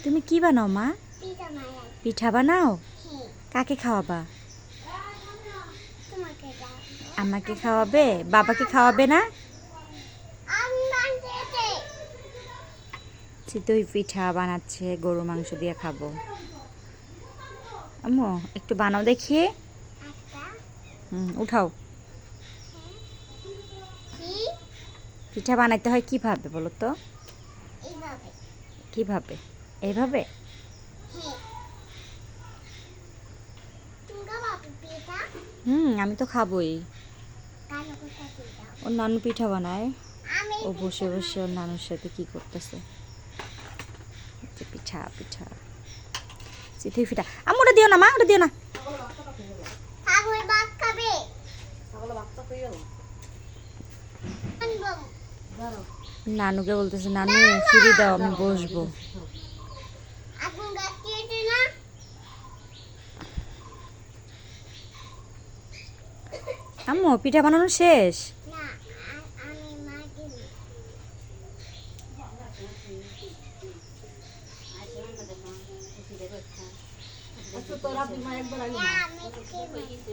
তুমি কি বানাও মা? পিঠা বানাই। পিঠা বানাও? হ্যাঁ, কাকে খাওয়াবা? তোমাকে দাও। আমাকে খাওয়াবে? বাবাকে খাওয়াবে না? আমি বানাইতে। চিতই পিঠা বানাচ্ছে, গরু মাংস দিয়ে খাবো। আম্মু একটু বানাও দেখি। একটা উঠাও। কি? পিঠা বানাইতে হয় কিভাবে বলো তো? এইভাবে। কিভাবে? এইভাবে? হ্যাঁ। তুমি খাবে পিঠা? আমি তো খাবোই। কালো কোথা দিয়ে দাও। ওর নানু পিঠা বানায়। আমি ও বসে বসে ওর নানুর সাথে কি করতেছে। পিঠা পিঠা চিতই পিঠা। আম্মু ওটা দিও না মা, ওটা দিও না। ছাগল ভাত খাবে। আনবো। নানুকে বলতেছে নানু ফিরি দাও, আমি বসবো। আগুন গাছিয়েছে না? আম্মু পিঠা বানানো শেষ? না, আমি মাটি। আমি